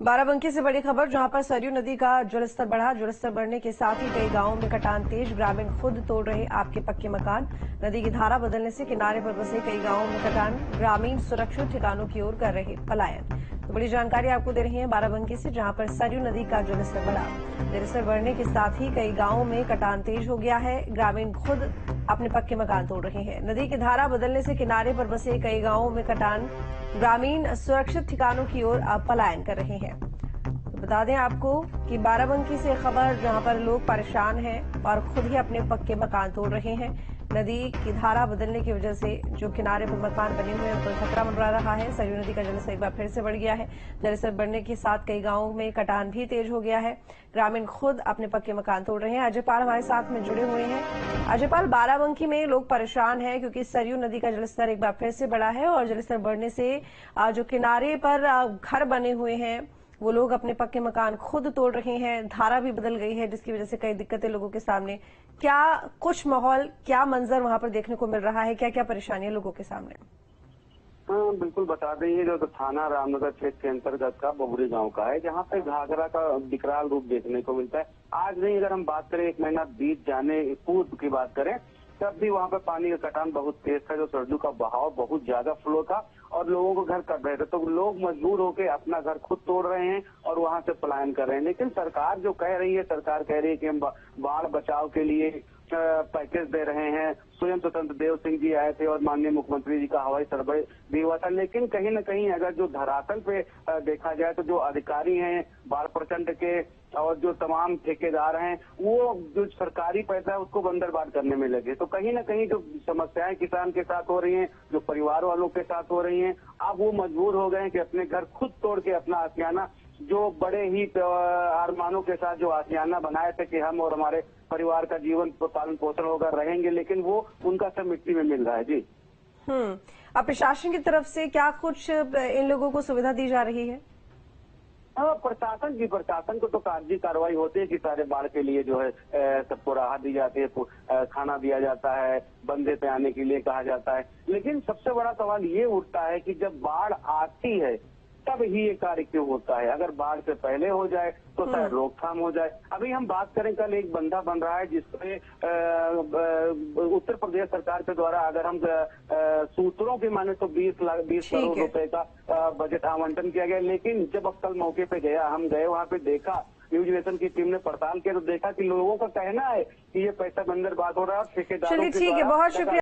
बाराबंकी से बड़ी खबर, जहां पर सरयू नदी का जलस्तर बढ़ा। जलस्तर बढ़ने के साथ ही कई गांवों में कटान तेज। ग्रामीण खुद तोड़ रहे आपके पक्के मकान। नदी की धारा बदलने से किनारे पर बसे कई गांवों में कटान। ग्रामीण सुरक्षित ठिकानों की ओर कर रहे पलायन। तो बड़ी जानकारी आपको दे रही है बाराबंकी से, जहां पर सरयू नदी का जलस्तर बढ़ा। जलस्तर बढ़ने के साथ ही कई गांवों में कटान तेज हो गया है। ग्रामीण खुद अपने पक्के मकान तोड़ रहे हैं। नदी की धारा बदलने से किनारे पर बसे कई गांवों में कटान। ग्रामीण सुरक्षित ठिकानों की ओर पलायन कर रहे हैं। तो बता दें आपको कि बाराबंकी से खबर, जहां पर लोग परेशान हैं और खुद ही अपने पक्के मकान तोड़ रहे हैं। नदी की धारा बदलने की वजह से जो किनारे पर मकान बने हुए हैं उन पर खतरा मंडरा रहा है। सरयू नदी का जलस्तर एक बार फिर से बढ़ गया है। जलस्तर बढ़ने के साथ कई गांवों में कटान भी तेज हो गया है। ग्रामीण खुद अपने पक्के मकान तोड़ रहे हैं। अजयपाल हमारे साथ में जुड़े हुए हैं। अजयपाल, बाराबंकी में लोग परेशान हैं क्योंकि सरयू नदी का जलस्तर एक बार फिर से बढ़ा है और जलस्तर बढ़ने से जो किनारे पर घर बने हुए हैं वो लोग अपने पक्के मकान खुद तोड़ रहे हैं। धारा भी बदल गई है जिसकी वजह से कई दिक्कतें लोगों के सामने। क्या कुछ माहौल, क्या मंजर वहां पर देखने को मिल रहा है? क्या क्या परेशानियां लोगों के सामने? हाँ, बिल्कुल बता दें, ये जो थाना रामनगर क्षेत्र के अंतर्गत का बबुरी गांव का है, जहाँ पे घाघरा का विकराल रूप देखने को मिलता है। आज नहीं, अगर हम बात करें 1 महीना बीत जाने पूर्व की बात करें, तब भी वहाँ पे पानी का कटान बहुत तेज था। जो सरयू का बहाव बहुत ज्यादा फ्लो था और लोगों को घर कट रहे थे, तो लोग मजबूर होकर अपना घर खुद तोड़ रहे हैं और वहाँ से पलायन कर रहे हैं। लेकिन सरकार जो कह रही है, सरकार कह रही है कि हम बाढ़ बचाव के लिए पैकेज दे रहे हैं। स्वयं स्वतंत्र देव सिंह जी आए थे और माननीय मुख्यमंत्री जी का हवाई सर्वे भी हुआ था। लेकिन कहीं न कहीं अगर जो धरातल पे देखा जाए तो जो अधिकारी हैं बाढ़ प्रचंड के और जो तमाम ठेकेदार हैं, वो जो सरकारी पैसा है उसको बंदरबांट करने में लगे। तो कहीं न कहीं जो समस्याएं किसान के साथ हो रही हैं, जो परिवार वालों के साथ हो रही हैं, अब वो मजबूर हो गए हैं कि अपने घर खुद तोड़ के अपना आशियाना, जो बड़े ही अरमानों के साथ जो आशियाना बनाए थे कि हम और हमारे परिवार का जीवन पालन पोषण होगा, रहेंगे, लेकिन वो उनका सब मिट्टी में मिल रहा है। जी। अब प्रशासन की तरफ से क्या कुछ इन लोगों को सुविधा दी जा रही है? प्रशासन को तो कागजी कार्रवाई होती है कि सारे बाढ़ के लिए जो है सबको राहत दी जाती है, खाना दिया जाता है, बंदे पे आने के लिए कहा जाता है। लेकिन सबसे बड़ा सवाल ये उठता है कि जब बाढ़ आती है तब ही ये कार्य क्यों होता है? अगर बाढ़ से पहले हो जाए तो शायद रोकथाम हो जाए। अभी हम बात करें, कल एक बंधा बन रहा है जिसपे उत्तर प्रदेश सरकार के द्वारा, अगर हम सूत्रों की माने तो 20 करोड़ रुपए का बजट आवंटन किया गया। लेकिन जब अब कल मौके पे गया, हम गए वहाँ पे देखा, न्यूज नेशन की टीम ने पड़ताल किया तो देखा कि लोगों का कहना है कि ये पैसा बंदरबांट हो रहा है और ठेकेदारों के द्वारा। बहुत शुक्रिया।